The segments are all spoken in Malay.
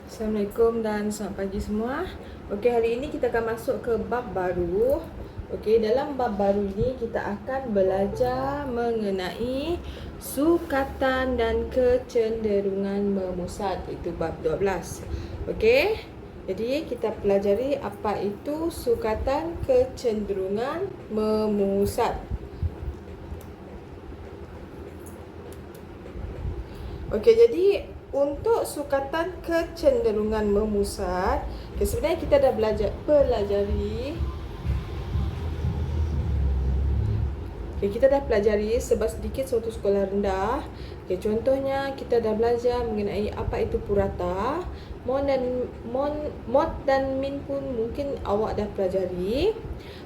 Assalamualaikum dan selamat pagi semua. Okey, hari ini kita akan masuk ke bab baru. Okey, dalam bab baru ini kita akan belajar mengenai sukatan dan kecenderungan memusat, itu bab 12. Okey. Jadi kita pelajari apa itu sukatan kecenderungan memusat. Okey, jadi untuk sukatan kecenderungan memusat, sebenarnya kita dah pelajari sebab sedikit suatu sekolah rendah. Contohnya kita dah belajar mengenai apa itu purata. Mod dan min pun mungkin awak dah pelajari.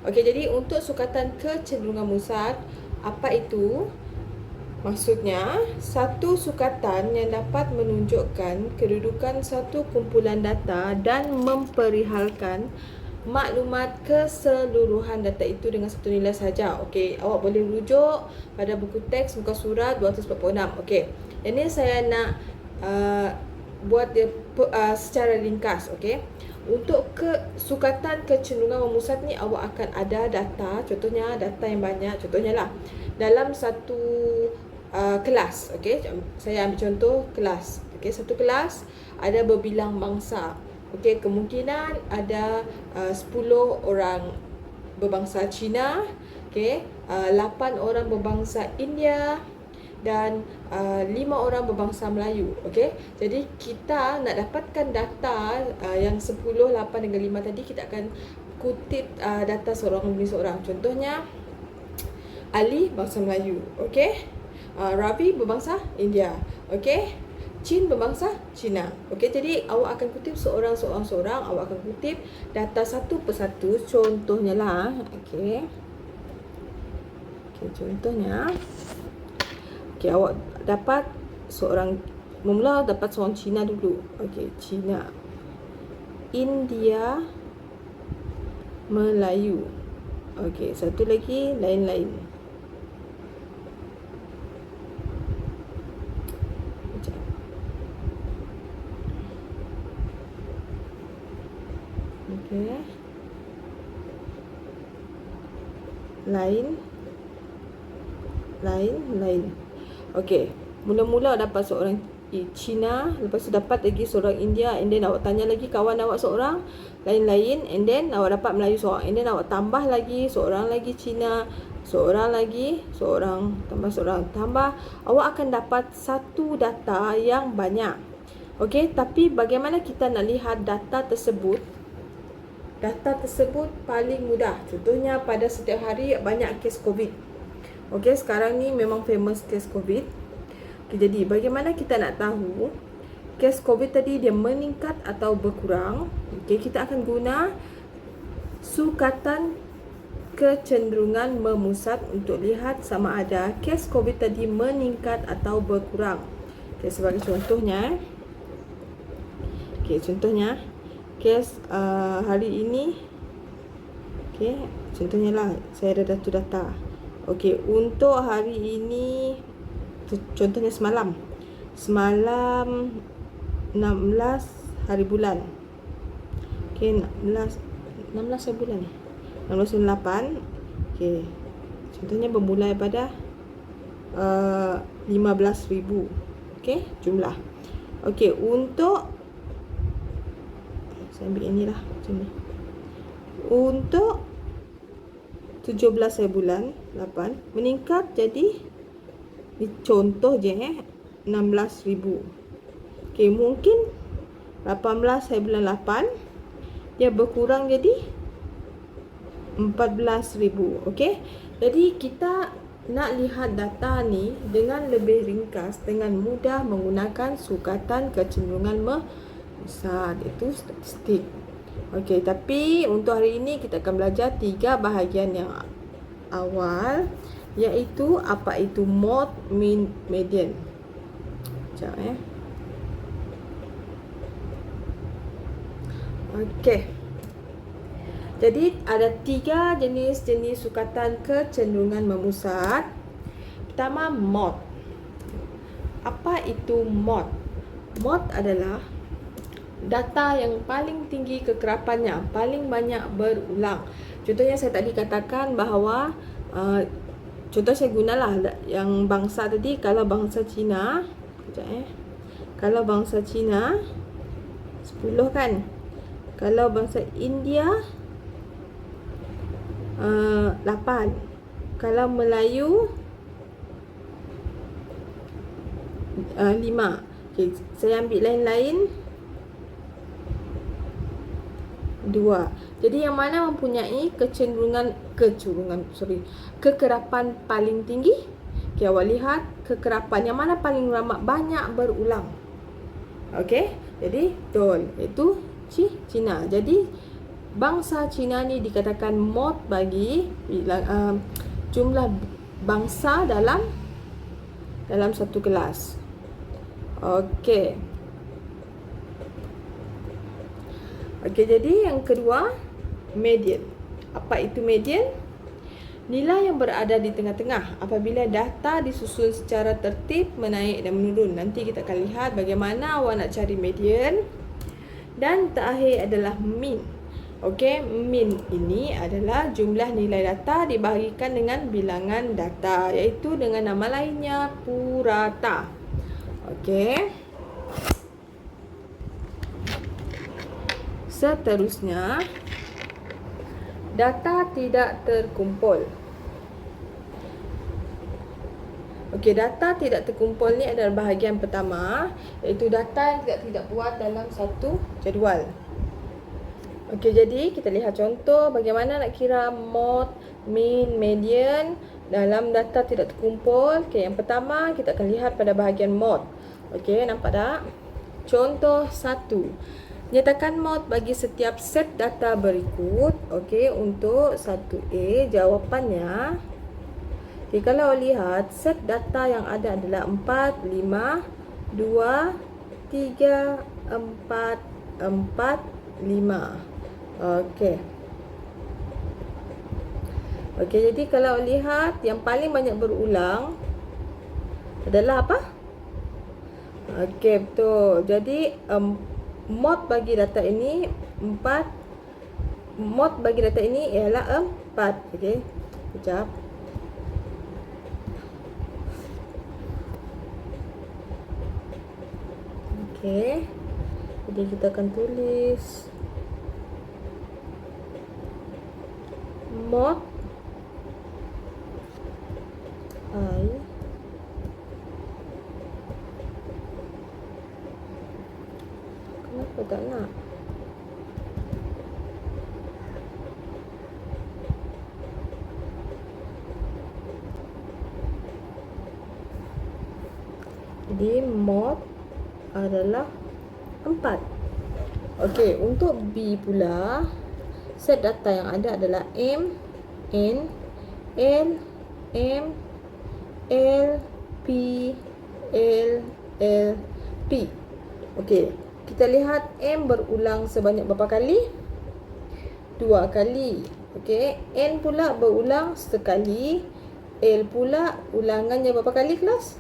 Okey, jadi untuk sukatan kecenderungan memusat, apa itu? Maksudnya, satu sukatan yang dapat menunjukkan kedudukan satu kumpulan data dan memperihalkan maklumat keseluruhan data itu dengan satu nilai saja. Okey, awak boleh rujuk pada buku teks muka surat 246. Okey, ini saya nak buat dia secara ringkas. Okey, untuk sukatan kecenderungan memusat ni awak akan ada data, contohnya data yang banyak. Contohnya lah, dalam satu kelas, okey, saya ambil contoh kelas. Okey, satu kelas ada berbilang mangsa. Okey, kemungkinan ada 10 orang berbangsa Cina, okey, 8 orang berbangsa India dan 5 orang berbangsa Melayu. Okey, jadi kita nak dapatkan data yang 10, 8 dengan 5 tadi, kita akan kutip data seorang demi seorang. Contohnya Ali bangsa Melayu, okey. Ravi berbangsa India, okey. Chin berbangsa Cina. Okey, jadi awak akan kutip seorang, awak akan kutip data satu persatu. Contohnya lah, okey. Okey, contohnya, okey, awak dapat dapat seorang Cina dulu. Okey, Cina, India, Melayu. Okey, satu lagi lain-lain. Okey. Lain. Okey, mula-mula dapat seorang Cina, lepas tu dapat lagi seorang India, and then awak tanya lagi kawan awak seorang, lain-lain, and then awak dapat Melayu seorang, and then awak tambah lagi seorang lagi Cina, seorang lagi, tambah, awak akan dapat satu data yang banyak. Okey, tapi bagaimana kita nak lihat data tersebut? Data tersebut paling mudah. Contohnya pada setiap hari banyak kes COVID. Okey, sekarang ni memang famous kes COVID. Okay, jadi bagaimana kita nak tahu kes COVID tadi dia meningkat atau berkurang? Okey, kita akan guna sukatan kecenderungan memusat untuk lihat sama ada kes COVID tadi meningkat atau berkurang. Okey, sebagai contohnya, kes hari ini, okey, contohnya lah, saya ada data. Okey, untuk hari ini, contohnya semalam 16 hari bulan. Okey, 16 hari bulan ni, 16/8. Okey, contohnya bermula daripada 15,000. Okey, jumlah. Okey, untuk saya ambil inilah macam ni. Untuk 17 hari bulan 8 meningkat jadi, ni contoh je 16,000. Okey, mungkin 18 hari bulan 8 dia berkurang jadi 14,000. Okey, jadi kita nak lihat data ni dengan lebih ringkas, dengan mudah menggunakan sukatan kecenderungan memusat, itu statistik. Okey, tapi untuk hari ini kita akan belajar 3 bahagian yang awal, iaitu apa itu mode, mean, median. Sekejap Okey. Jadi ada 3 jenis sukatan kecenderungan memusat. Pertama, mode. Apa itu mode? Mode adalah data yang paling tinggi kekerapannya, paling banyak berulang. Contohnya saya tadi katakan bahawa contoh saya gunalah yang bangsa tadi. Kalau bangsa Cina, kalau bangsa Cina 10 kan. Kalau bangsa India 8. Kalau Melayu 5. Okay, saya ambil lain-lain 2. Jadi yang mana mempunyai kekerapan paling tinggi? Okay, awak lihat kekerapan yang mana paling banyak berulang. Okey, jadi betul, itu Cina. Jadi bangsa Cina ni dikatakan mod bagi jumlah bangsa dalam satu kelas. Okey. Okey, jadi yang kedua, median. Apa itu median? Nilai yang berada di tengah-tengah apabila data disusun secara tertib menaik dan menurun. Nanti kita akan lihat bagaimana awak nak cari median. Dan terakhir adalah mean. Okey, mean ini adalah jumlah nilai data dibahagikan dengan bilangan data, iaitu dengan nama lainnya purata. Okey. Seterusnya, data tidak terkumpul. Okey, data tidak terkumpul ni adalah bahagian pertama, iaitu data yang tidak buat dalam satu jadual. Okey, jadi kita lihat contoh bagaimana nak kira mod, mean, median dalam data tidak terkumpul. Okey, yang pertama kita akan lihat pada bahagian mod. Okey, nampak tak? Contoh 1. Nyatakan mod bagi setiap set data berikut. Okey, untuk 1A jawapannya, okay, kalau lihat set data yang ada adalah 4, 5, 2, 3, 4, 4, 5. Okey. Okey, jadi kalau lihat yang paling banyak berulang adalah apa? Okey, betul. Jadi mod bagi data ini 4. Mod bagi data ini ialah 4. Okey. Sekejap. Okey. Jadi kita akan tulis mod I kenapa tak nak? Jadi mod adalah 4. Okey, untuk B pula, set data yang ada adalah M, N, L, M, L, P, L, L, P. Okey, kita lihat M berulang sebanyak berapa kali? 2 kali. Okey, N pula berulang sekali. L pula ulangannya berapa kali, kelas?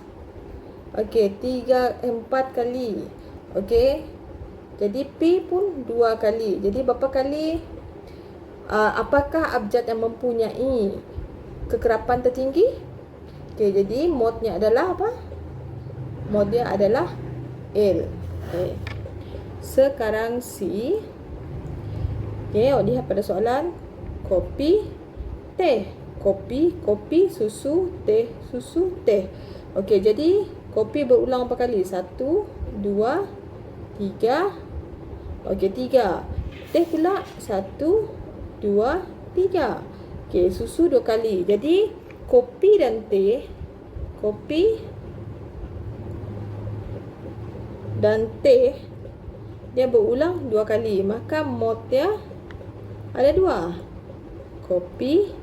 Okey, 4 kali. Okey. Jadi P pun 2 kali. Jadi berapa kali? Apakah abjad yang mempunyai kekerapan tertinggi? Okey, jadi modnya adalah apa? Modnya adalah L. Okey. Sekarang C. Okey, awak lihat pada soalan. Kopi, teh. Kopi, susu, teh, susu, teh. Okey, jadi kopi berulang berapa kali? 1, 2, 3. Okey, 3. Teh pula 1, 2, 3. Okey, susu 2 kali. Jadi kopi dan teh, kopi dan teh dia berulang 2 kali. Maka mod dia ada 2. Kopi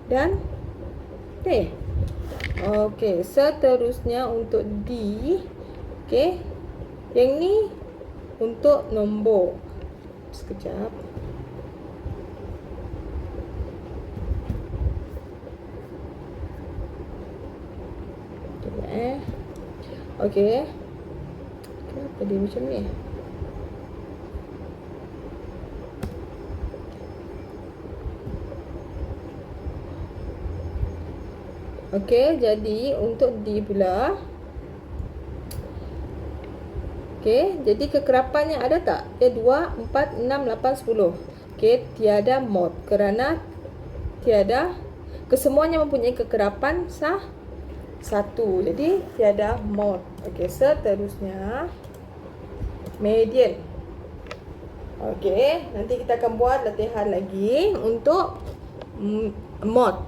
dan teh. Okey, seterusnya untuk D. Okey. Yang ni untuk nombor. Sekejap. Okey. Kenapa dia macam ni? Okey, jadi untuk D pula. Okey, jadi kekerapannya ada tak? Dia 2, 4, 6, 8, 10. Okey, tiada mod kerana tiada kesemuanya mempunyai kekerapan satu. Jadi tiada mod. Okey, seterusnya median. Okey, nanti kita akan buat latihan lagi untuk mod.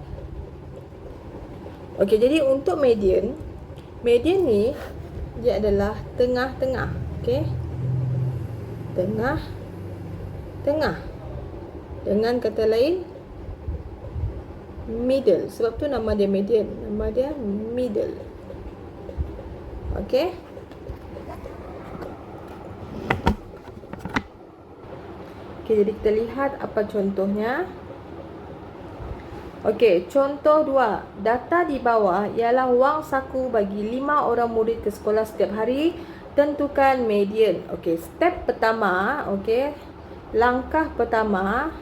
Okey, jadi untuk median ni dia adalah tengah-tengah. Okey. Tengah. Dengan kata lain middle. Sebab tu nama dia median. Nama dia middle. Okey. Okey, jadi kita lihat apa contohnya. Okey, contoh 2. Data di bawah ialah wang saku bagi 5 orang murid ke sekolah setiap hari. Tentukan median. Okey, step pertama, okey. Langkah pertama.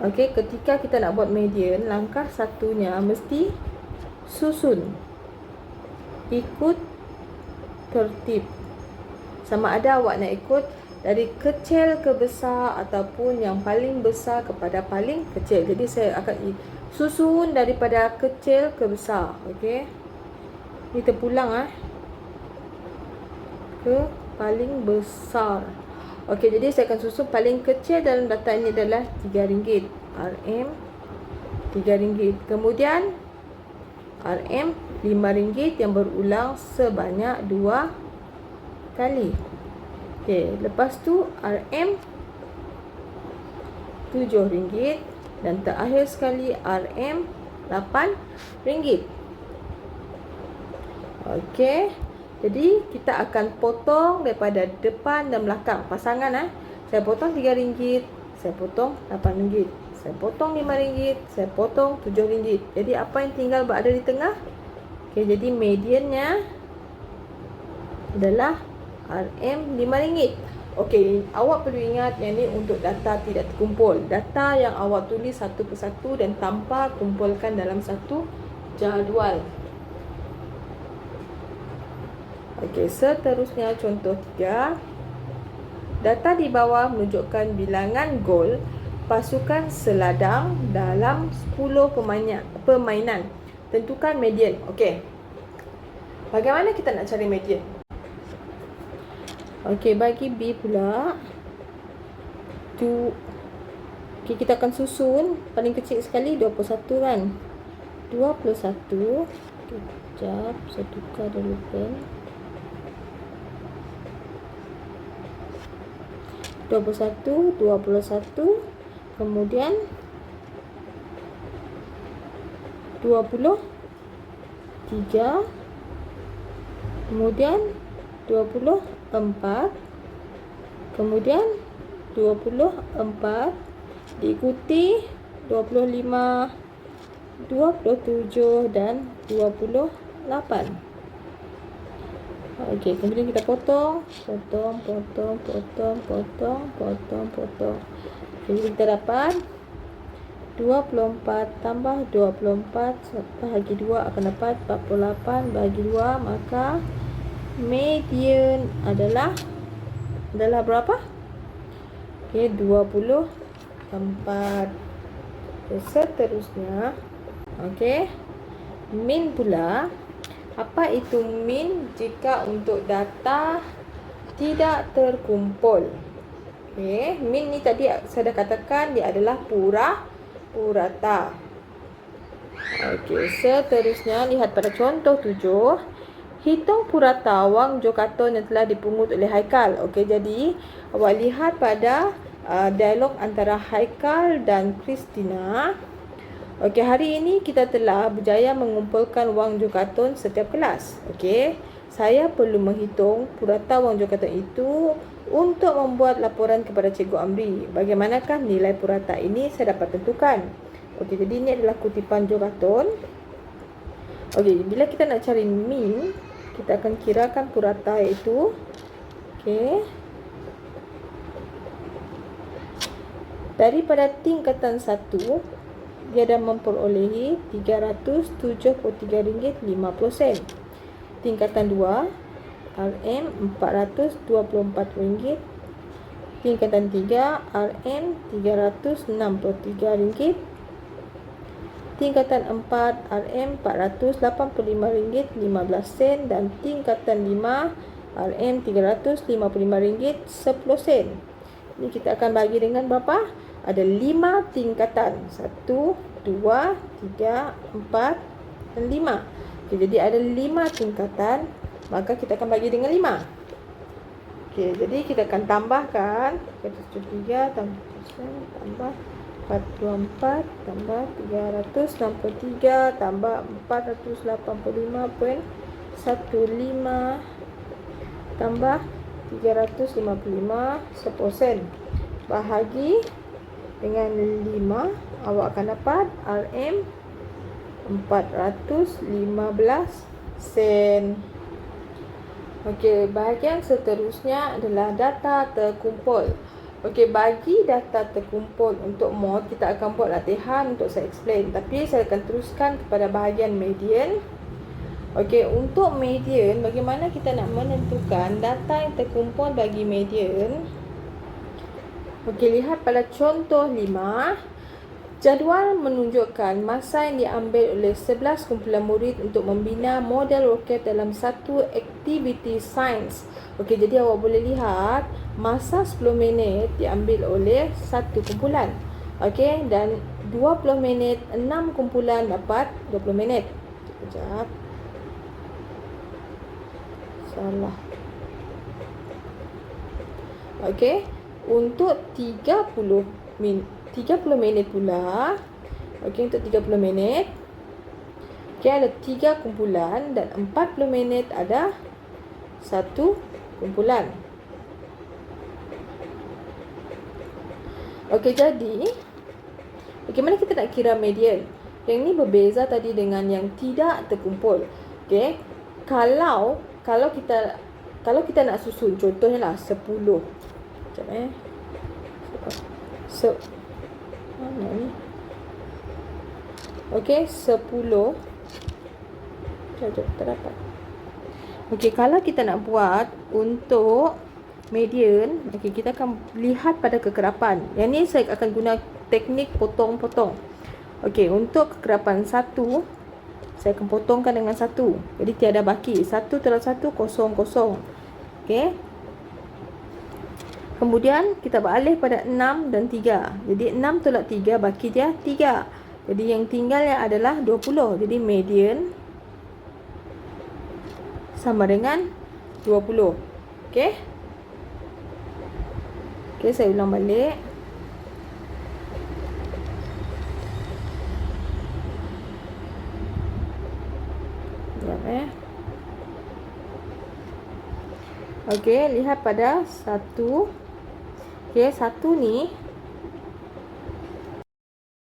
Okey, ketika kita nak buat median, langkah satunya mesti susun. Ikut tertib. Sama ada awak nak ikut dari kecil ke besar ataupun yang paling besar kepada paling kecil. Jadi saya akan susun daripada kecil ke besar. Okey. Ni terpulang ke paling besar. Okey, jadi saya akan susun paling kecil dalam data ini adalah RM3. RM RM3. Kemudian RM RM5 yang berulang sebanyak 2 kali. Okey, lepas tu RM RM7 dan terakhir sekali RM RM8. Okey, jadi kita akan potong daripada depan dan belakang pasangan. Saya potong RM3, saya potong RM8, saya potong RM5, saya potong RM7. Jadi apa yang tinggal berada di tengah? Okey, jadi mediannya adalah RM5. Okey, awak perlu ingat yang ni untuk data tidak terkumpul. Data yang awak tulis satu persatu dan tanpa kumpulkan dalam satu jadual. Okey, seterusnya contoh 3. Data di bawah menunjukkan bilangan gol pasukan seladang dalam 10 permainan. Tentukan median. Okey. Bagaimana kita nak cari median? Okey, bagi B pula. Okey, kita akan susun paling kecil sekali 21 kan. 21. Kejap, saya tukar dulu pen. 21, kemudian 23, kemudian 24, kemudian 24, diikuti 25, 27 dan 28. Okey, kemudian kita potong. Jadi kita dapat 24 tambah 24 bahagi 2 akan dapat 48 bahagi 2, maka median adalah berapa? Okey, 24. Seterusnya, okey, min pula. Apa itu min jika untuk data tidak terkumpul? Okey, min ni tadi saya dah katakan dia adalah purata. Okey, seterusnya lihat pada contoh 7. Hitung purata wang Jokaton yang telah dipungut oleh Haikal. Okey, jadi awak lihat pada dialog antara Haikal dan Christina. Okey, hari ini kita telah berjaya mengumpulkan wang Jokaton setiap kelas. Okey, saya perlu menghitung purata wang Jokaton itu untuk membuat laporan kepada Cikgu Amri. Bagaimanakah nilai purata ini saya dapat tentukan? Okey, jadi ini adalah kutipan Jokaton. Okey, bila kita nak cari min, kita akan kirakan purata itu. Okey, daripada tingkatan 1 dia dah memperolehi RM373.50. Tingkatan 2, RM424. Tingkatan 3, RM363. Tingkatan 4, RM485.15. Dan tingkatan 5, RM355.10. Ini kita akan bagi dengan berapa? Ada 5 tingkatan. 1, 2, 3, 4 dan 5. Okay, jadi ada 5 tingkatan. Maka kita akan bagi dengan 5. Okay, jadi kita akan tambahkan 173 tambah 44 tambah 363 tambah 485.15 tambah 355 10%. Bahagi dengan 5, awak akan dapat RM 415 sen. Okey, bahagian seterusnya adalah data terkumpul. Okey, bagi data terkumpul untuk mod, kita akan buat latihan untuk saya explain. Tapi saya akan teruskan kepada bahagian median. Okey, untuk median, bagaimana kita nak menentukan data yang terkumpul bagi median? Okey, lihat pada contoh 5. Jadual menunjukkan masa yang diambil oleh 11 kumpulan murid untuk membina model roket dalam satu aktiviti sains. Okey, jadi awak boleh lihat masa 10 minit diambil oleh satu kumpulan. Okey, dan 20 minit 6 kumpulan dapat 20 minit. Sekejap. Salah. Okey, untuk 30 minit pula. Okey, untuk 30 minit. Okey, ada 3 kumpulan dan 40 minit ada satu kumpulan. Okey, jadi bagaimana kita nak kira median? Yang ni berbeza tadi dengan yang tidak terkumpul. Okey, kalau kita nak susun, contohnya lah 10. Sekejap mana ni? Okey, 10. Sekejap, tak dapat. Okey, kalau kita nak buat untuk median, okey, kita akan lihat pada kekerapan. Yang ni saya akan guna teknik potong-potong. Okey, untuk kekerapan 1, saya akan potongkan dengan 1. Jadi tiada baki. 1 tolak 1, kosong, kosong. Okey. Kemudian kita beralih pada 6 dan 3. Jadi 6 tolak 3, baki dia 3. Jadi yang tinggalnya adalah 20. Jadi median sama dengan 20. Okey. Okey, saya ulang balik. Sekejap Okey, lihat pada 1. Okey, 1 ni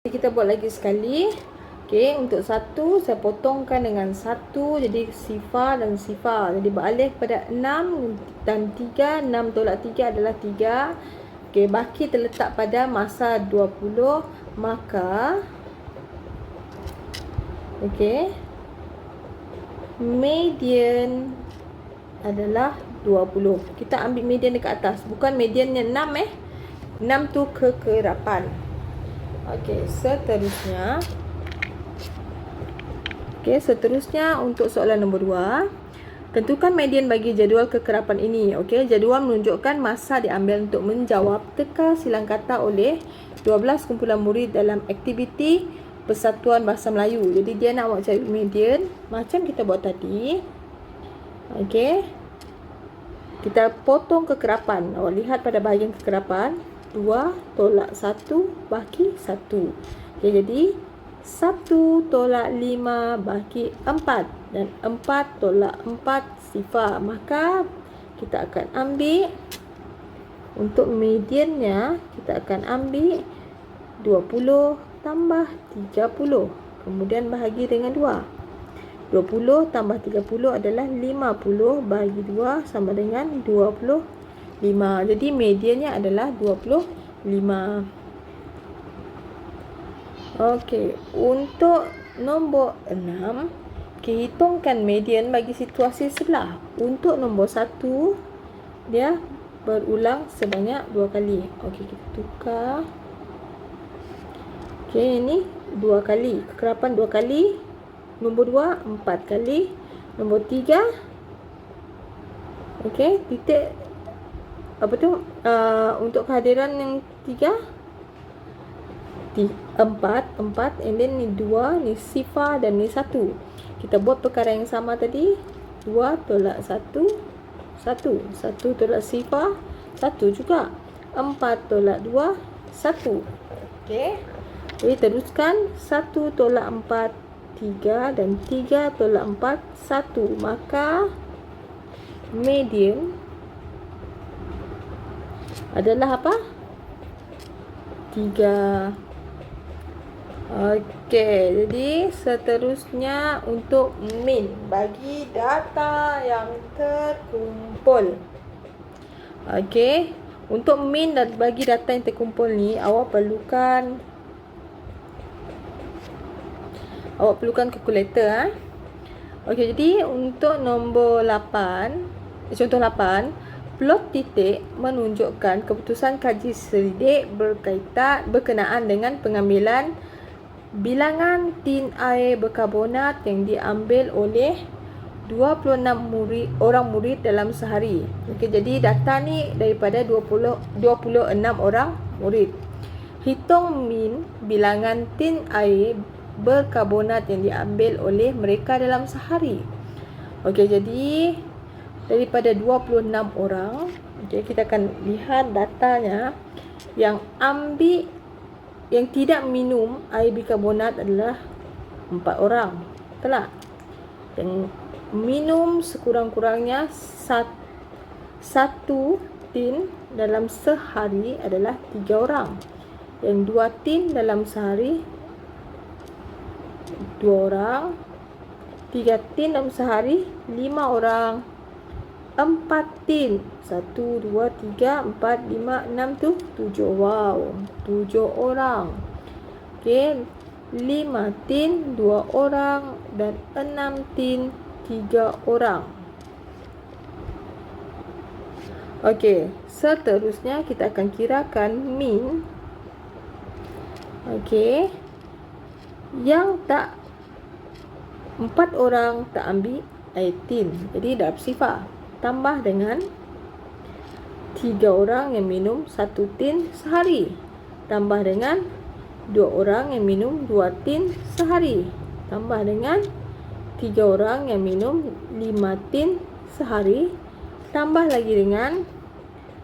kita buat lagi sekali. Okey, untuk 1 saya potongkan dengan 1. Jadi sifar dan sifar. Jadi beralih pada 6 dan 3. 6 tolak 3 adalah 3. Okey, baki terletak pada masa 20. Maka okey, median adalah 20. Kita ambil median dekat atas, bukan mediannya 6 6 tu kekerapan. Okey, seterusnya. Okey, seterusnya untuk soalan nombor 2. Tentukan median bagi jadual kekerapan ini. Okey, jadual menunjukkan masa diambil untuk menjawab teka silang kata oleh 12 kumpulan murid dalam aktiviti Persatuan Bahasa Melayu. Jadi dia nak awak cari median macam kita buat tadi. Okey. Kita potong kekerapan. Awak lihat pada bahagian kekerapan. 2 tolak 1 baki 1. Okay, jadi 1 tolak 5 baki 4. Dan 4 tolak 4 sifar. Maka kita akan ambil, untuk mediannya, kita akan ambil 20 tambah 30. Kemudian bahagi dengan 2. 20 tambah 30 adalah 50 bagi 2 sama dengan 25. Jadi mediannya adalah 25. Okey, untuk nombor 6, okay, hitungkan median bagi situasi sebelah. Untuk nombor 1, dia berulang sebanyak 2 kali. Okey, kita tukar. Okey, ini 2 kali. Kekerapan 2 kali. Nombor 2, 4 kali. Nombor 3, okey, titik apa tu? Untuk kehadiran yang 3, 4, and then ni 2, ni sifar dan ni 1. Kita buat perkara yang sama tadi. 2 tolak 1, 1. 1 tolak sifar, 1 juga. 4 tolak 2, 1. Okey. Jadi teruskan. 1 tolak 4, 3. Dan 3 tolak 4, 1. Maka median adalah apa? 3. Okey, jadi seterusnya untuk min bagi data yang terkumpul. Okey, untuk min dan bagi data yang terkumpul ni, awak perlukan kalkulator. Okey, jadi untuk nombor 8, contoh 8, plot titik menunjukkan keputusan kaji selidik berkenaan dengan pengambilan bilangan tin air berkarbonat yang diambil oleh 26 orang murid dalam sehari. Okey, jadi data ni daripada 26 orang murid. Hitung min bilangan tin air berkarbonat yang diambil oleh mereka dalam sehari. Okey, jadi daripada 26 orang, okey, kita akan lihat datanya. Yang tidak minum air bikarbonat adalah 4 orang. Betul tak? Yang minum sekurang-kurangnya 1 tin dalam sehari adalah 3 orang. Yang 2 tin dalam sehari 2 orang. 3 tin dalam sehari 5 orang. 4 tin 1, 2, 3, 4, 5, 6 tu 7. Wow, 7 orang. Okey, 5 tin 2 orang dan 6 tin 3 orang. Okey, seterusnya kita akan kirakan min. Okey, yang tak 4 orang tak ambil air tin, jadi darab sifar. Tambah dengan 3 orang yang minum 1 tin sehari. Tambah dengan 2 orang yang minum 2 tin sehari. Tambah dengan 3 orang yang minum 5 tin sehari. Tambah lagi dengan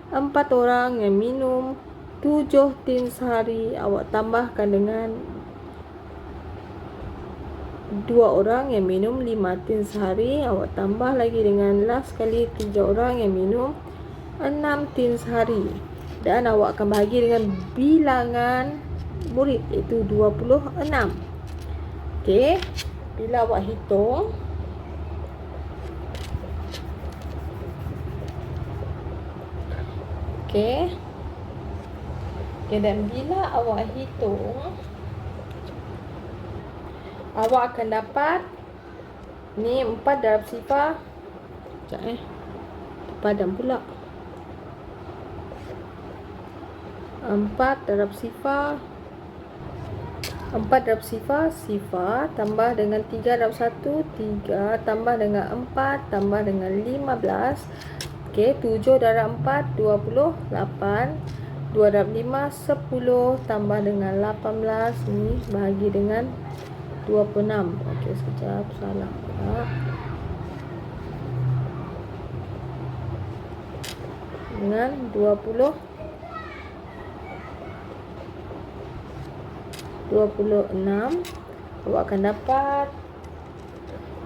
4 orang yang minum 7 tin sehari. Awak tambahkan dengan 2 orang yang minum 5 tin sehari. Awak tambah lagi dengan last sekali 3 orang yang minum 6 tin sehari. Dan awak akan bahagi dengan bilangan murid, iaitu 26. Okey, bila awak hitung, okey, dan bila awak hitung, awak akan dapat ni 4 darab sifar. Sekejap padam pula. 4 darab sifar 4 darab sifar tambah dengan 3 darab 1, 3 tambah dengan 4 tambah dengan 15. Okey, 7 darab 4 28, 2 darab 5 10 tambah dengan 18 ni bahagi dengan 26. Okey, sekejap, salah pula. Dengan 26, awak akan dapat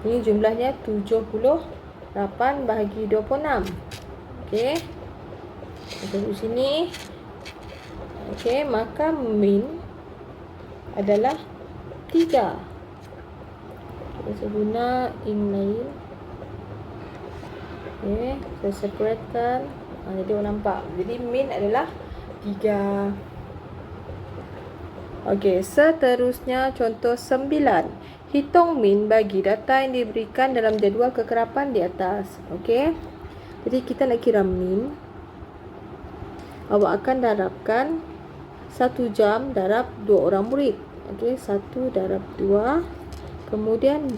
ini jumlahnya 78 bahagi 26. Okey, dari sini. Okey, maka min adalah 3. Saya guna ink lain. Okey, saya separatekan. Jadi awak nampak. Jadi min adalah 3. Okey, seterusnya contoh 9. Hitung min bagi data yang diberikan dalam jadual kekerapan di atas. Okey. Jadi kita nak kira min. Awak akan darabkan 1 jam darab 2 orang murid. Okey, 1 darab 2. Kemudian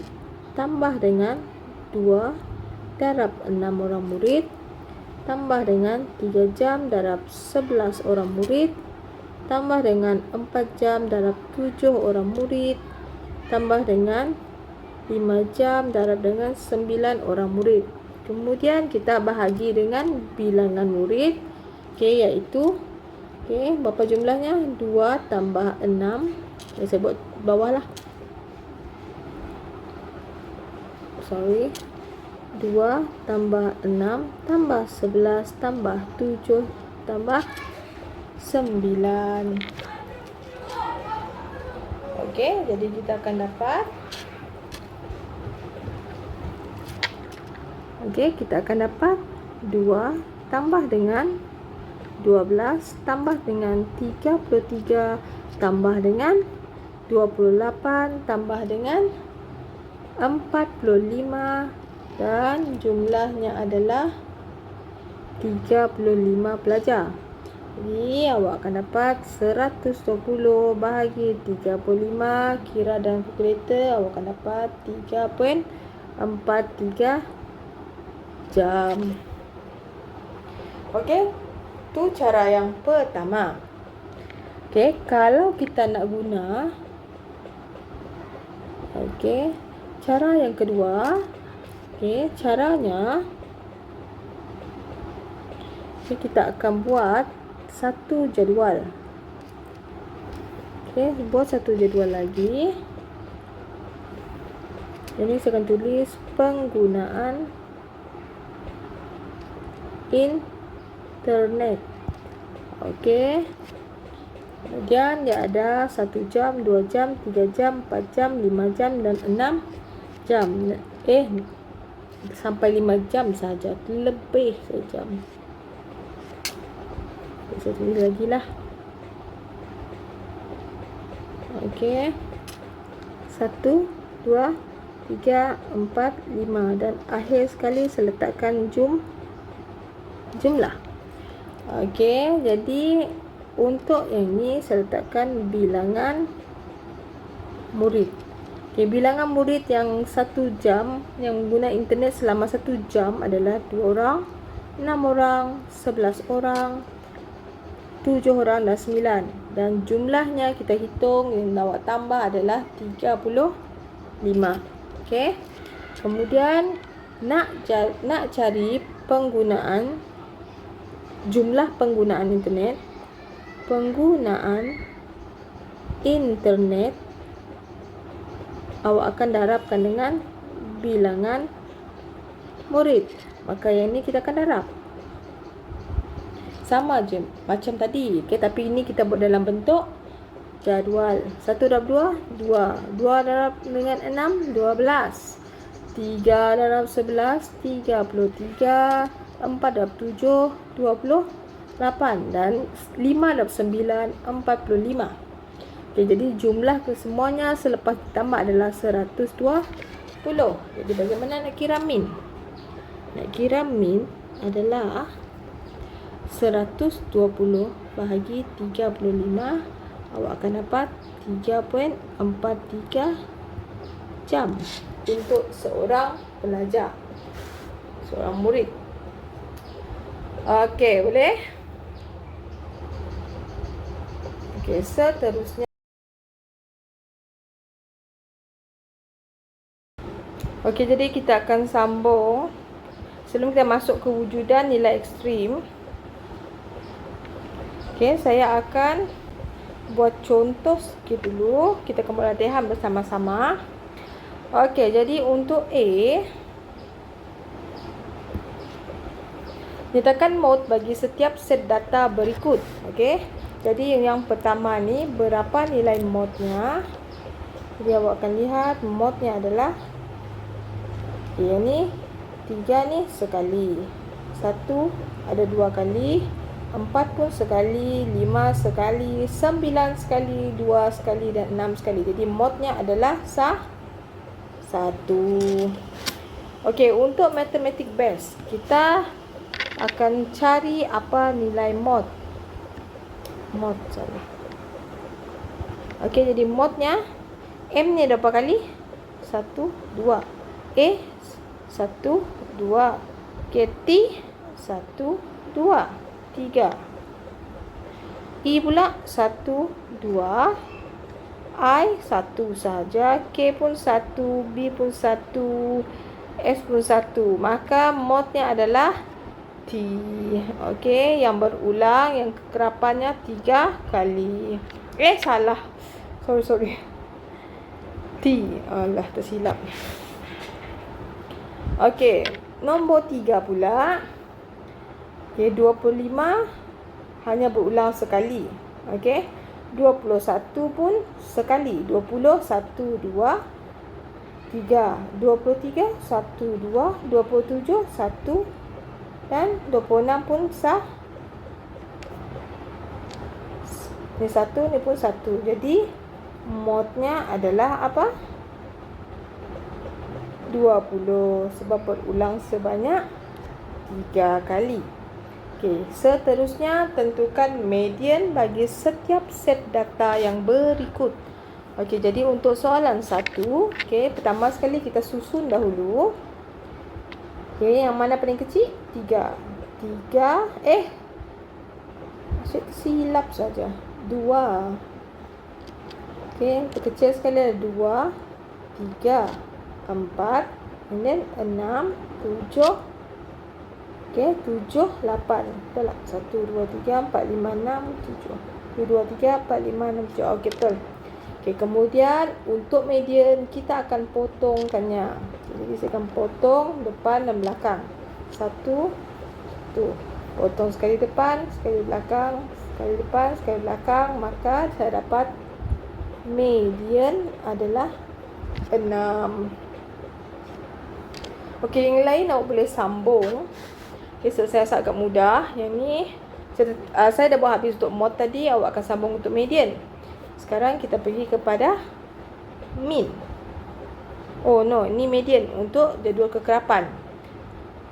tambah dengan 2 darab 6 orang murid. Tambah dengan 3 jam darab 11 orang murid. Tambah dengan 4 jam darab 7 orang murid. Tambah dengan 5 jam darab dengan 9 orang murid. Kemudian kita bahagi dengan bilangan murid. Okey, iaitu berapa jumlahnya? 2 tambah 6. Saya buat bawah lah. 2 tambah 6 tambah 11 tambah 7 tambah 9. Okey, jadi kita akan dapat kita akan dapat 2 tambah dengan 12 tambah dengan 33 tambah dengan 28 tambah dengan 45 dan jumlahnya adalah 35 pelajar. Jadi awak akan dapat 120 bahagi 35. Kira dalam kalkulator, awak akan dapat 3.43 jam. Okey, tu cara yang pertama. Okey, kalau kita nak guna cara yang kedua. Caranya kita akan buat satu jadual. Buat satu jadual lagi. Jadi saya akan tulis penggunaan internet. Kemudian dia ada 1 jam, 2 jam, 3 jam, 4 jam, 5 jam dan 6 jam. Sampai 5 jam saja, lebih sejam. Saya tulis lagi lah. 1, 2, 3, 4, 5 dan akhir sekali saya letakkan jumlah. Jadi untuk yang ni saya letakkan bilangan murid. Bilangan murid yang 1 jam yang guna internet selama 1 jam adalah 2 orang, 6 orang, 11 orang, 7 orang dan 9. Dan jumlahnya kita hitung yang awak tambah adalah 35. Kemudian nak cari jumlah penggunaan internet. Awak akan darabkan dengan bilangan murid. Maka yang ni kita akan darab. Sama je macam tadi. Tapi ini kita buat dalam bentuk jadual. 1 darab 2, 2. 2 darab dengan 6, 12. 3 darab 11, 33. 4 darab 7, 28. Dan 5 darab 9, 45. Jadi jumlah kesemuanya selepas ditambah adalah 120. Jadi bagaimana nak kira min? Nak kira min adalah 120 bahagi 35. Awak akan dapat 3.43 jam untuk seorang pelajar, seorang murid. Okey, boleh? Okey, seterusnya. Okey, jadi kita akan sambung. Sebelum kita masuk ke wujudan nilai ekstrim. Okey, saya akan buat contoh sikit dulu. Kita akan buat latihan bersama-sama. Okey, jadi untuk A, nyatakan mode bagi setiap set data berikut. Okey, jadi yang pertama ni berapa nilai mode-nya. Jadi awak akan lihat mode-nya adalah yang ni 3 ni sekali. 1 ada 2 kali, 4 pun sekali, 5 sekali, 9 sekali, 2 sekali dan 6 sekali. Jadi modnya adalah 1. Okey, untuk matematik base, kita akan cari apa nilai mod. Mod saja. Okey, jadi modnya M ni berapa kali? 1, 2. A 1, 2. Okey, T 1, 2, 3. E pula 1, 2. I 1 saja. K pun 1. B pun 1. F pun 1. Maka modnya adalah T. Okey, yang berulang, yang kekerapannya 3 kali. Salah. Sorry. T. Alah, tersilap. Okey, nombor 3 pula. Okey, 25 hanya berulang sekali. Okey, 21 pun sekali. 20, 1, 2, 3. 23, 1, 2. 27, 1. Dan 26 pun sah. Ni 1, ni pun 1. Jadi, modnya adalah apa? 20. Sebab berulang sebanyak 3 kali. Okey, seterusnya tentukan median bagi setiap set data yang berikut. Okey, jadi untuk soalan 1, okey, pertama sekali kita susun dahulu. Okey, yang mana paling kecil? 3. Asyik silap saja. 2. Okey, terkecil sekali ada 2, 3, 4, and then 6, 7. Okey, 7, 8. Betul tak? 1, 2, 3, 4, 5, 6, 7. 1, 2, 3, 4, 5, 6, 7. Okey, betul. Okey, kemudian untuk median kita akan potongkannya. Jadi saya akan potong depan dan belakang. 1, 1. Potong sekali depan, sekali belakang, sekali depan, sekali belakang. Maka saya dapat median adalah 6. Okey, yang lain awak boleh sambung. Okay, so saya rasa agak mudah. Yang ni saya dah buat habis untuk mod tadi. Awak akan sambung untuk median. Sekarang kita pergi kepada mean. Oh no, ni median untuk jadual kekerapan.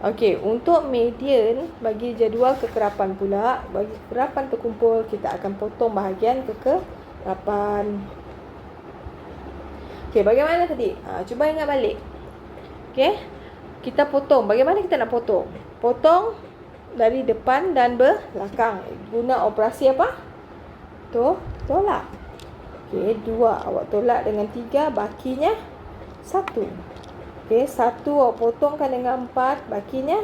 Okey, untuk median bagi jadual kekerapan pula, bagi kekerapan terkumpul, kita akan potong bahagian kekerapan. Okey, bagaimana tadi? Cuba ingat balik. Okey, kita potong. Bagaimana kita nak potong? Potong dari depan dan belakang. Guna operasi apa? Tolak. Okey, 2 awak tolak dengan 3, bakinya 1. Okey, 1 awak potongkan dengan 4, bakinya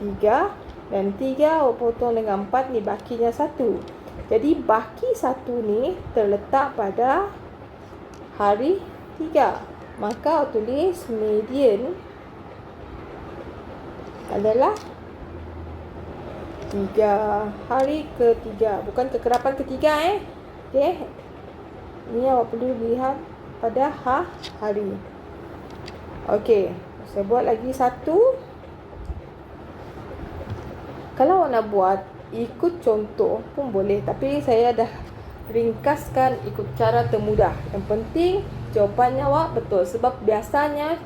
3. Dan 3 awak potong dengan 4, ni bakinya 1. Jadi baki 1 ni terletak pada hari 3. Maka awak tulis median adalah 3. Hari ke-3. Bukan kekerapan ke-3 Okey. Ini awak perlu lihat pada hari. Okey. Saya buat lagi 1. Kalau awak nak buat ikut contoh pun boleh. Tapi saya dah ringkaskan ikut cara termudah. Yang penting jawapannya awak betul. Sebab biasanya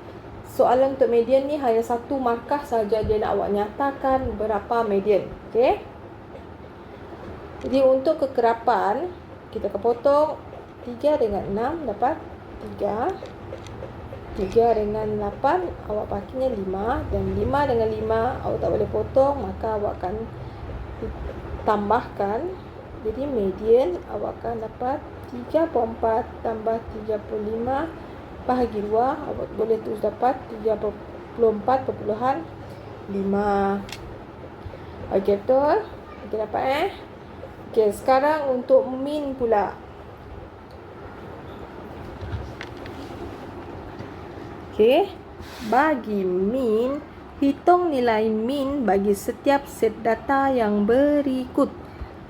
soalan untuk median ni hanya 1 markah saja dia nak awak nyatakan berapa median. Okey. Jadi untuk kekerapan, kita akan potong 3 dengan 6 dapat 3. 3 dengan 8 awak bakinya 5. Dan 5 dengan 5 awak tak boleh potong, maka awak akan tambahkan. Jadi median awak akan dapat 34 tambah 35 bahagi 2, awak boleh terus dapat 34.5. Okey, betul? Okey, dapat Okey, sekarang untuk mean pula. Okey, bagi mean, hitung nilai mean bagi setiap set data yang berikut.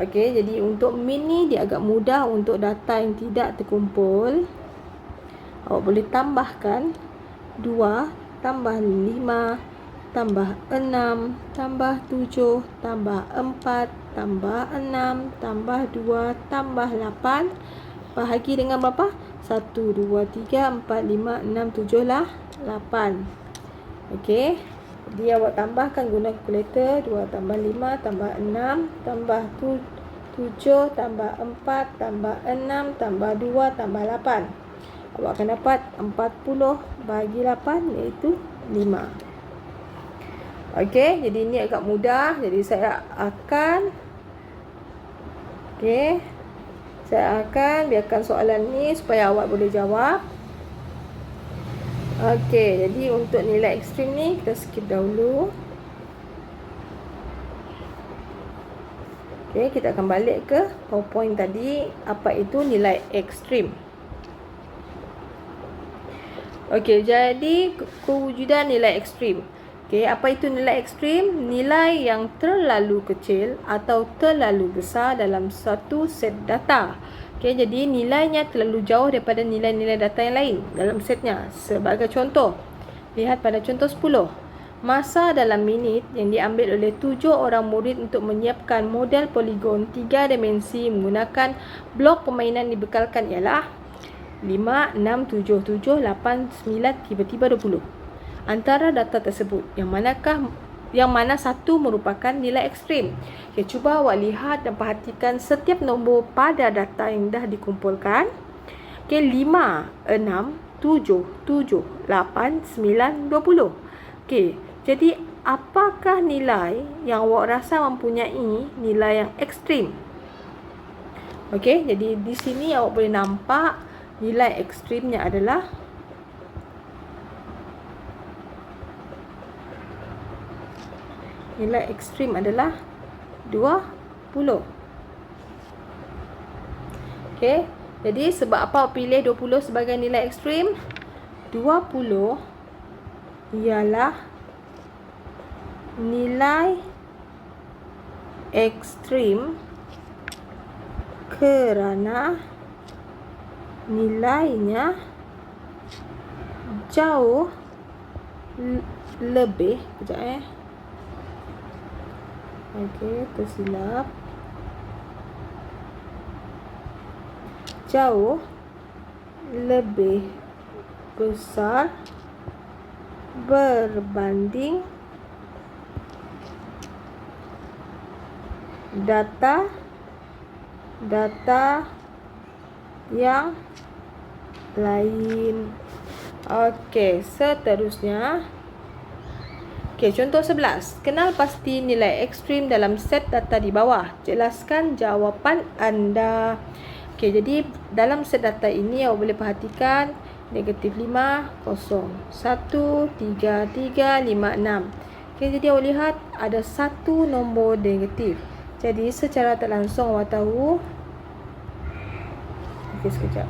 Okey, jadi untuk mean ni dia agak mudah untuk data yang tidak terkumpul. Awak boleh tambahkan 2 tambah 5 tambah 6 tambah 7 tambah 4 tambah 6, tambah 2, tambah 8. Bahagi dengan berapa? 1, 2, 3, 4, 5, 6, 7 lah 8. Okey. Jadi awak tambahkan guna kalkulator. 2 tambah 5 tambah 6 tambah 7 tambah 4 tambah 6 tambah 2 tambah 8. Awak akan dapat 40 bahagi 8 iaitu 5. Okey, jadi ini agak mudah. Jadi saya akan biarkan soalan ni supaya awak boleh jawab. Okey, jadi untuk nilai ekstrim ni kita skip dahulu. Okey, kita akan balik ke PowerPoint tadi. Apa itu nilai ekstrim? Okey, jadi kewujudan nilai ekstrim. Okey, apa itu nilai ekstrim? Nilai yang terlalu kecil atau terlalu besar dalam satu set data. Okey, jadi nilainya terlalu jauh daripada nilai-nilai data yang lain dalam setnya. Sebagai contoh, lihat pada contoh 10. Masa dalam minit yang diambil oleh 7 orang murid untuk menyiapkan model poligon 3 dimensi menggunakan blok permainan dibekalkan ialah 5, 6, 7, 7, 8, 9, tiba-tiba 20. Antara data tersebut, yang mana satu merupakan nilai ekstrim? Okay, cuba awak lihat dan perhatikan setiap nombor pada data yang dah dikumpulkan. Okay, 5, 6, 7, 7, 8, 9, 20. Okay, jadi apakah nilai yang awak rasa mempunyai nilai yang ekstrim? Okay, jadi di sini awak boleh nampak nilai ekstrimnya adalah nilai ekstrim adalah 20. Okey, jadi sebab apa pilih 20 sebagai nilai ekstrim? 20 ialah nilai ekstrim kerana nilainya jauh lebih, okey, tersilap. Jauh lebih besar berbanding data yang lain. Okey, seterusnya. Okey, contoh 11. Kenal pasti nilai ekstrim dalam set data di bawah. Jelaskan jawapan anda. Okey, jadi dalam set data ini awak boleh perhatikan negatif 5, 0, 1, 3, 3, 5, 6. Okey, jadi awak lihat ada satu nombor negatif. Jadi secara tak langsung awak tahu. Okey, sekejap.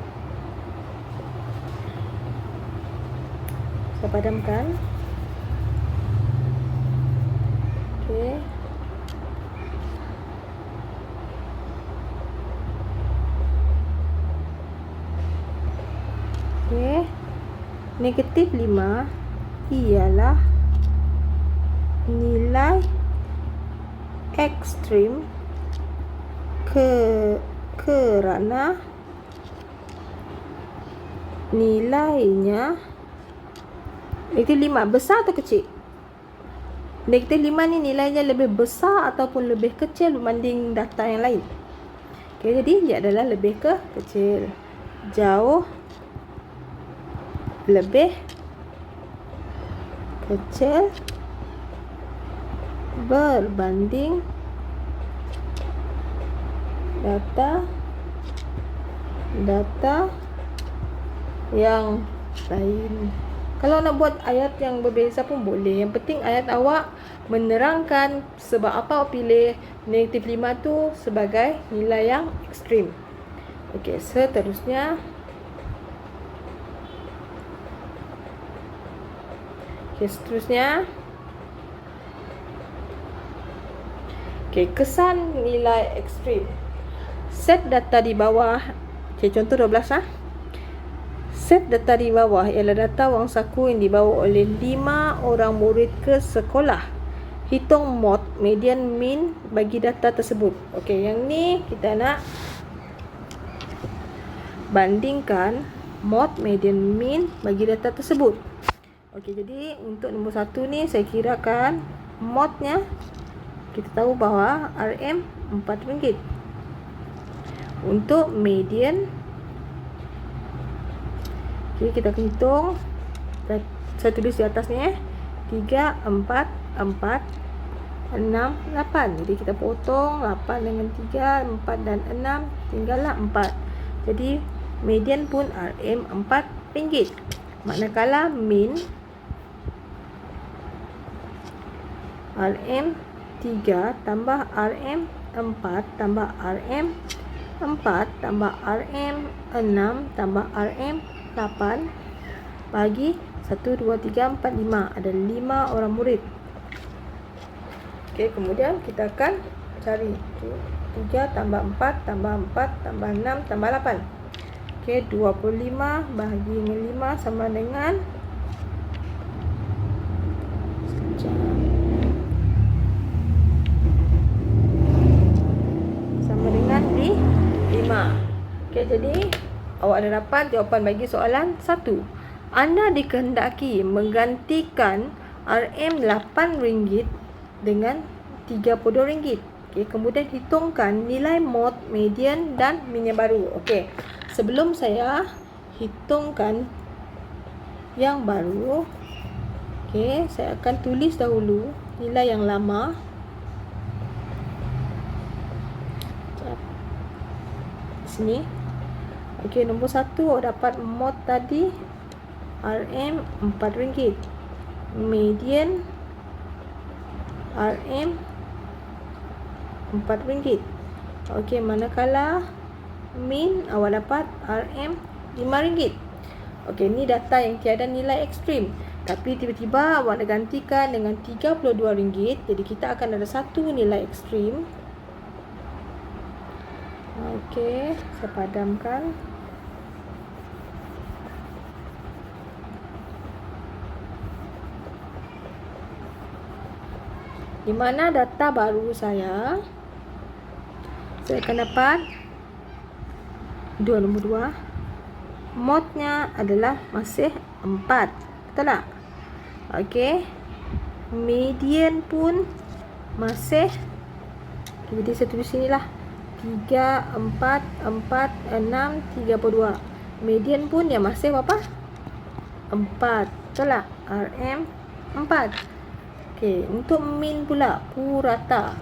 Saya padamkan. Okey. Okey. Negatif 5 ialah nilai ekstrim kerana nilainya negatif 5 besar atau kecil? Negatif 5 ni nilainya lebih besar ataupun lebih kecil berbanding data yang lain? Okay, jadi dia adalah lebih kecil. Jauh lebih kecil berbanding data yang lain. Kalau nak buat ayat yang berbeza pun boleh. Yang penting ayat awak menerangkan sebab apa awak pilih negatif 5 tu sebagai nilai yang ekstrim. Okey, seterusnya. Okey, kesan nilai ekstrim. Set data di bawah. Okey, contoh 12 . Set data di bawah ialah data wang saku yang dibawa oleh 5 orang murid ke sekolah. hitung mod, median, mean bagi data tersebut. Okey, yang ni kita nak bandingkan mod, median, mean bagi data tersebut. Okey, jadi untuk nombor 1 ni saya kirakan modnya, kita tahu bahawa RM RM4. Untuk median, okay, kita akan hitung. Saya tulis di atas ni 3, 4, 4, 6, 8. Jadi kita potong 8 dengan 3, 4 dan 6, tinggallah 4. Jadi median pun RM RM4. Manakala mean RM3 tambah RM4 tambah RM4 tambah RM6 tambah RM8 bagi 1, 2, 3, 4, 5. Ada 5 orang murid. Okey, kemudian kita akan cari 3 tambah 4 tambah 4 tambah 6 tambah 8. Okey, 25 bahagi dengan 5 sama dengan dengan 5. Okey, jadi awak ada dapat jawapan bagi soalan 1. Anda dikehendaki menggantikan RM8 dengan RM32. Okey, kemudian hitungkan nilai mod, median dan mean yang baru. Okey, sebelum saya hitungkan yang baru, okey, saya akan tulis dahulu nilai yang lama. Sini. Okey, nombor 1 dapat mod tadi RM4. Median RM4. Okey, manakala mean awak dapat RM5. Okey, ni data yang tiada nilai ekstrim. Tapi tiba-tiba awak nak gantikan dengan RM32. Jadi kita akan ada satu nilai ekstrim. Okey, saya padamkan. Di mana data baru saya akan dapat nombor 2. Modnya adalah masih 4. Betul tak? Okey. Median pun masih, jadi saya tulis sini lah, 3, 4, 4, 6, 32. Median pun dia masih berapa? 4. Betul tak? RM4. Okey, untuk mean pula, purata.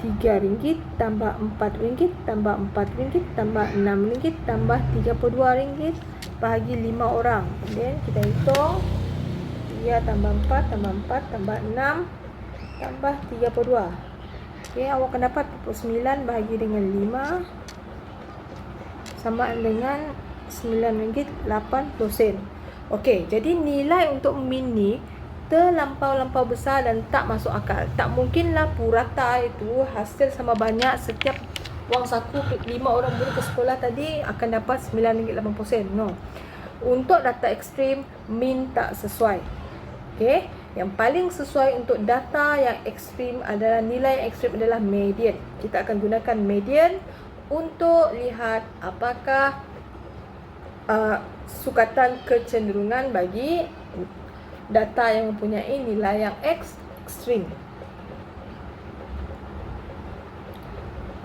RM3 tambah RM4 tambah RM4 tambah RM6 tambah RM32 bahagi 5 orang. Kemudian kita hitung 3 tambah 4 tambah 4 tambah 6 tambah 32. Okey, awak akan dapat 49 bahagi dengan 5 sama dengan RM9.80. Okey, jadi nilai untuk min ni terlampau-lampau besar dan tak masuk akal. Tak mungkinlah purata itu hasil sama banyak setiap wang saku 5 orang murid ke sekolah tadi akan dapat RM9.80. No. Untuk data ekstrim, min tak sesuai. Okey, yang paling sesuai untuk data yang ekstrim adalah nilai ekstrim adalah median. Kita akan gunakan median untuk lihat apakah sukatan kecenderungan bagi data yang mempunyai nilai yang ekstrim.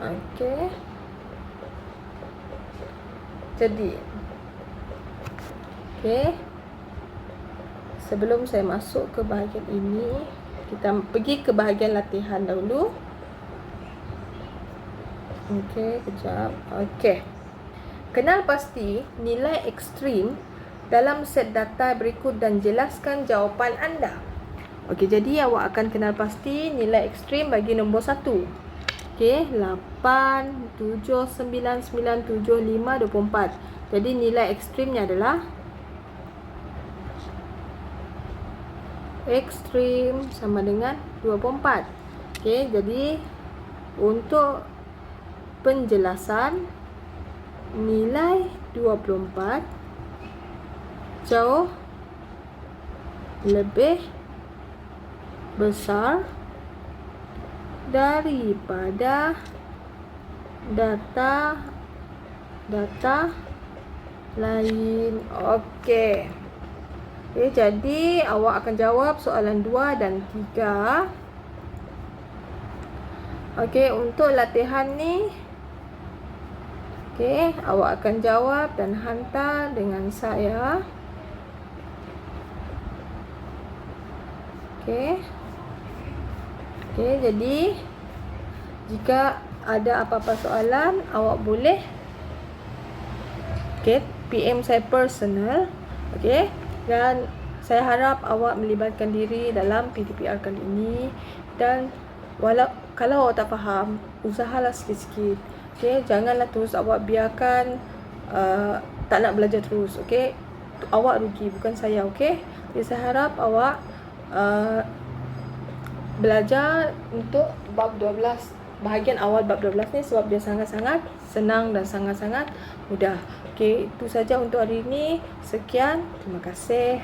Okey. Jadi, okey. Sebelum saya masuk ke bahagian ini, kita pergi ke bahagian latihan dahulu. Okey, kejap. Okey. Kenal pasti nilai ekstrim dalam set data berikut dan jelaskan jawapan anda. Okey, jadi awak akan kenal pasti nilai ekstrim bagi nombor 1. Okey, 8, 7, 9, 9, 7, 5, 24. Jadi nilai ekstrimnya adalah ekstrim sama dengan 24. Okey, jadi untuk penjelasan nilai 24 jauh lebih besar daripada data lain. Okey. Okay, jadi awak akan jawab soalan 2 dan 3. Okey, untuk latihan ni, okey, awak akan jawab dan hantar dengan saya. Okey. Okey, jadi jika ada apa-apa soalan, awak boleh PM saya personal. Okey. Dan saya harap awak melibatkan diri dalam PTPR kali ini. Dan kalau awak tak faham, usahalah sikit-sikit. Okey, janganlah terus awak biarkan tak nak belajar terus. Okey, awak rugi, bukan saya. Okey, jadi saya harap awak belajar untuk bab 12, bahagian awal bab 12 ni, sebab dia sangat-sangat senang dan sangat-sangat mudah. Okey, itu saja untuk hari ini. Sekian, terima kasih.